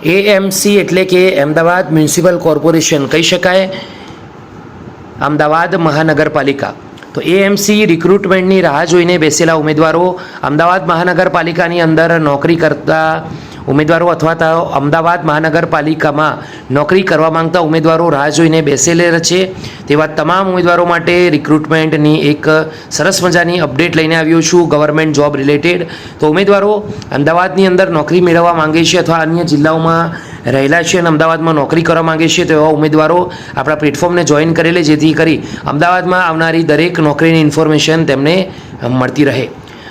AMC એટલે કે Ahmedabad municipal corporation કહી શકાય, અમદાવાદ મહાનગરપાલિકા. તો એએમસી રિક્રુટમેન્ટની રાહ જોઈને બેસેલા ઉમેદવારો, અમદાવાદ મહાનગરપાલિકાની અંદર નોકરી કરતા ઉમેદવારો અથવા તો અમદાવાદ મહાનગરપાલિકામાં નોકરી કરવા માંગતા ઉમેદવારો રાહ જોઈને બેસેલા છે. તેવા તમામ ઉમેદવારો માટે રિક્રુટમેન્ટની એક સરસ મજાની અપડેટ લઈને આવ્યો છું ગવર્મેન્ટ જોબ રિલેટેડ. તો ઉમેદવારો અમદાવાદની અંદર નોકરી મેળવવા માંગે છે અથવા અન્ય જિલ્લાઓમાં રહેલા છે અને અમદાવાદમાં નોકરી કરવા માંગે છે તો એવા ઉમેદવારો આપણા પ્લેટફોર્મને જોઈન કરી લે, જેથી કરી અમદાવાદમાં આવનારી દરેક નોકરીની ઇન્ફોર્મેશન તેમને મળતી રહે.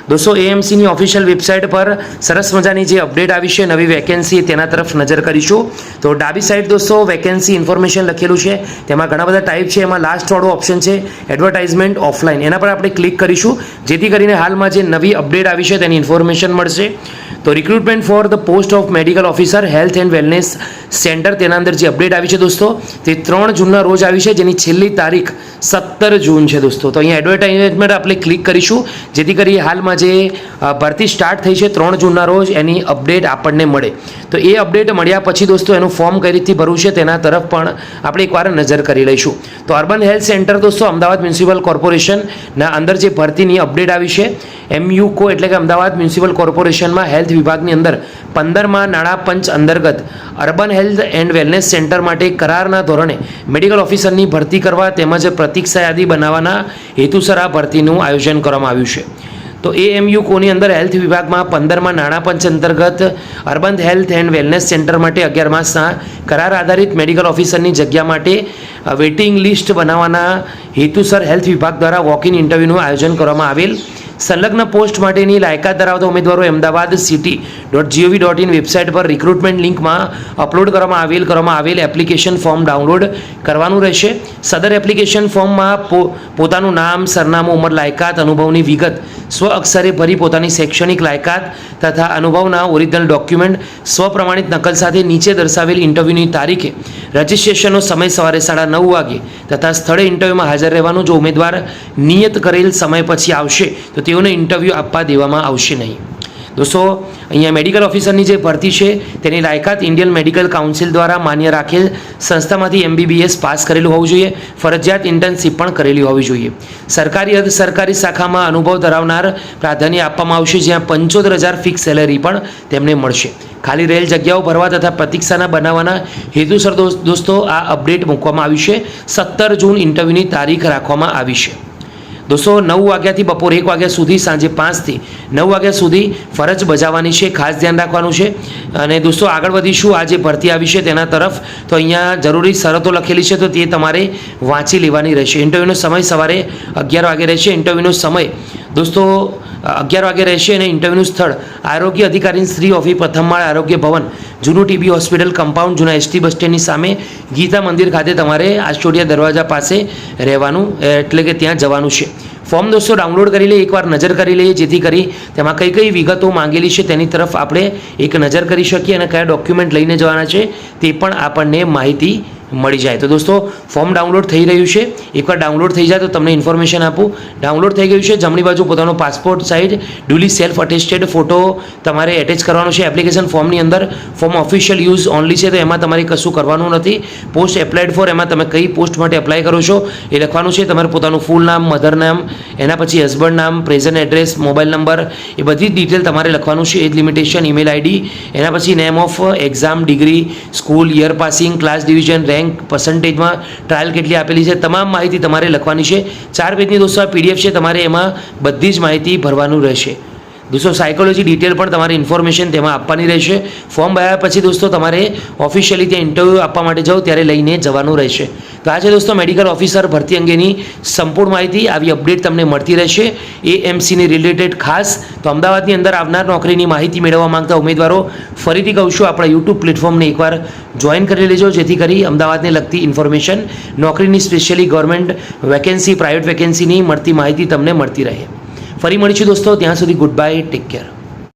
દોસ્તો, એએમસીની ઓફિશિયલ વેબસાઇટ પર સરસ મજાની જે અપડેટ આવી છે નવી વેકેન્સી, તેના તરફ નજર કરીશું. તો ડાબી સાઈડ દોસ્તો વેકેન્સી ઇન્ફોર્મેશન લખેલું છે, તેમાં ઘણા બધા ટાઈપ છે. એમાં લાસ્ટવાળો ઓપ્શન છે એડવર્ટાઇઝમેન્ટ ઓફલાઈન, એના પર આપણે ક્લિક કરીશું જેથી કરીને હાલમાં જે નવી અપડેટ આવી છે તેની ઇન્ફોર્મેશન મળશે. તો recruitment for the post of medical officer health and wellness centre, તેના અંદર જે અપડેટ આવી છે દોસ્તો તે 3 જૂનના રોજ આવી છે, જેની છેલ્લી તારીખ 17 જૂન છે દોસ્તો. તો અહીંયા એડવર્ટાઇઝમેન્ટ આપણે ક્લિક કરીશું જેથી કરી હાલમાં જે ભરતી સ્ટાર્ટ થઈ છે 3 જૂનના રોજ એની અપડેટ આપણને મળે. તો એ અપડેટ મળ્યા પછી દોસ્તો એનું ફોર્મ કઈ રીતથી ભરવું છે તેના તરફ પણ આપણે એકવાર નજર કરી લઈશું. તો અર્બન હેલ્થ સેન્ટર દોસ્તો અમદાવાદ મ્યુનિસિપલ કોર્પોરેશનના અંદર જે ભરતીની અપડેટ આવી છે, એમયુકો એટલે કે અમદાવાદ મ્યુનિસિપલ કોર્પોરેશનમાં હેલ્થ વિભાગની અંદર 15માં નાણાં પંચ અંતર્ગત urban health and wellness centre માટે કરારના ધોરણે મેડિકલ ઓફિસરની ભરતી કરવા તેમજ પ્રતીક્ષા યાદી બનાવવાના હેતુસર આ ભરતીનું આયોજન કરવામાં આવ્યું છે. તો એએમયુકોની અંદર હેલ્થ વિભાગમાં 15માં નાણાં પંચ અંતર્ગત urban health and wellness centre માટે 11 માસના કરાર આધારિત મેડિકલ ઓફિસરની જગ્યા માટે વેઇટિંગ લિસ્ટ બનાવવાના હેતુસર હેલ્થ વિભાગ દ્વારા વોક ઇન ઇન્ટરવ્યૂનું આયોજન કરવામાં આવેલ. સંલગ્ન પોસ્ટ માટેની લાયકાત ધરાવતા ઉમેદવારો અમદાવાદ city.gov.in વેબસાઇટ પર રિક્રુટમેન્ટ લિંકમાં અપલોડ કરવામાં આવેલ એપ્લિકેશન ફોર્મ ડાઉનલોડ કરવાનું રહેશે. સદર એપ્લિકેશન ફોર્મમાં પોતાનું નામ, સરનામું, ઉંમર, લાયકાત, અનુભવની વિગત સ્વ અક્ષરે ભરી પોતાની શૈક્ષણિક લાયકાત તથા અનુભવના ઓરિજિનલ ડોક્યુમેન્ટ સ્વપ્રમાણિત નકલ સાથે નીચે દર્શાવેલ ઇન્ટરવ્યૂની તારીખે રજિસ્ટ્રેશનનો સમય સવારે 9:30 વાગે તથા સ્થળે ઇન્ટરવ્યૂમાં હાજર રહેવાનું. જો ઉમેદવાર નિયત કરેલ સમય પછી આવશે તો તેઓને ઇન્ટરવ્યૂ આપવા દેવામાં આવશે નહીં. દોસ્તો, અહીંયા મેડિકલ ઓફિસરની જે ભરતી છે તેની લાયકાત ઇન્ડિયન મેડિકલ કાઉન્સિલ દ્વારા માન્ય રાખેલ સંસ્થામાંથી MBBS પાસ કરેલું હોવું જોઈએ. ફરજિયાત ઇન્ટર્નશીપ પણ કરેલી હોવી જોઈએ. સરકારી અર્ધ સરકારી શાખામાં અનુભવ ધરાવનાર પ્રાધાન્ય આપવામાં આવશે, જ્યાં 75,000 ફિક્સ સેલેરી પણ તેમને મળશે. ખાલી રહેલ જગ્યાઓ ભરવા તથા પ્રતીક્ષાના બનાવવાના હેતુસર દોસ્તો આ અપડેટ મૂકવામાં આવ્યું છે. 17 જૂન ઇન્ટરવ્યૂની તારીખ રાખવામાં આવી છે. દોસ્તો, 9 વાગ્યાથી બપોર 1 વાગ્યા સુધી, સાંજે 5 થી 9 વાગ્યા સુધી ફરજ બજાવવાની છે, ખાસ ધ્યાન રાખવાનું છે. અને દોસ્તો આગળ વધીશું આ જે ભરતી આવી છે તેના તરફ. તો અહીંયા જરૂરી શરતો લખેલી છે તો તે તમારે વાંચી લેવાની રહેશે. ઇન્ટરવ્યૂનો સમય સવારે 11 વાગે રહેશે. ઇન્ટરવ્યૂનો સમય દોસ્તો 11 વાગે રહેશે અને ઇન્ટરવ્યૂનું સ્થળ આરોગ્ય અધિકારી શ્રી ઓફિસ, પ્રથમ માળ, આરોગ્ય ભવન, જૂનું ટીબી હોસ્પિટલ કમ્પાઉન્ડ, જૂના ST બસ સ્ટેન્ડની સામે ગીતા મંદિર ખાતે તમારે આસ્ટોડિયા દરવાજા પાસે રહેવાનું એટલે કે ત્યાં જવાનું છે. ફોર્મ દોસ્તો ડાઉનલોડ કરી લઈએ, એકવાર નજર કરી લઈએ જેથી કરી તેમાં કઈ કઈ વિગતો માંગેલી છે તેની તરફ આપણે એક નજર કરી શકીએ અને કયા ડોક્યુમેન્ટ લઈને જવાના છે તે પણ આપણને માહિતી મળી જાય. તો દોસ્તો ફોર્મ ડાઉનલોડ થઈ રહ્યું છે, એકવાર ડાઉનલોડ થઈ જાય તો તમને ઇન્ફોર્મેશન આપું. ડાઉનલોડ થઈ ગયું છે. જમણી બાજુ પોતાનો passport size duly self attested photo તમારે એટેચ કરવાનો છે. એપ્લિકેશન ફોર્મની અંદર ફોર્મ ઓફિશિયલ યુઝ ઓનલી છે, તો એમાં તમારે કશું કરવાનું નથી. પોસ્ટ એપ્લાઇડ ફોર, એમાં તમે કઈ પોસ્ટ માટે એપ્લાય કરો છો એ લખવાનું છે. તમારે પોતાનું ફૂલ નામ, મધર નામ, એના પછી હસબન્ડ નામ, પ્રેઝન્ટ એડ્રેસ, મોબાઈલ નંબર, એ બધી ડિટેલ તમારે લખવાનું છે. એજ લિમિટેશન, ઈમેલ ID, એના પછી name of exam, degree, school, year passing, class division, rank, પર્સન્ટેજમાં ટ્રાયલ કેટલી આપેલી છે, તમામ માહિતી તમારે લખવાની છે. 4 પેજની દોસ્તો આ PDF છે, તમારે એમાં બધી જ માહિતી ભરવાનું રહેશે. દોસ્તો સાયકોલોજી ડિટેલ પણ તમારે ઇન્ફોર્મેશન તેમાં આપવાની રહેશે. ફોર્મ ભર્યા પછી દોસ્તો તમારે ઓફિશિયલી ત્યાં ઇન્ટરવ્યૂ આપવા માટે જાઓ ત્યારે લઈને જવાનું રહેશે. તો આ છે દોસ્તો મેડિકલ ઓફિસર ભરતી અંગેની સંપૂર્ણ માહિતી. આવી અપડેટ તમને મળતી રહેશે એએમસીની રિલેટેડ ખાસ. તો અમદાવાદની અંદર આવનાર નોકરીની માહિતી મેળવવા માંગતા ઉમેદવારો ફરીથી કહું છું, આપણા YouTube પ્લેટફોર્મને એકવાર જોઈન કરી લેજો જેથી કરી અમદાવાદને લગતી ઇન્ફોર્મેશન, નોકરીની સ્પેશિયલી ગવર્મેન્ટ વેકેન્સી, પ્રાઇવેટ વેકેન્સીની મળતી માહિતી તમને મળતી રહે. ફરી મળીશું દોસ્તો, ત્યાં સુધી ગુડ બાય, ટેક કેર.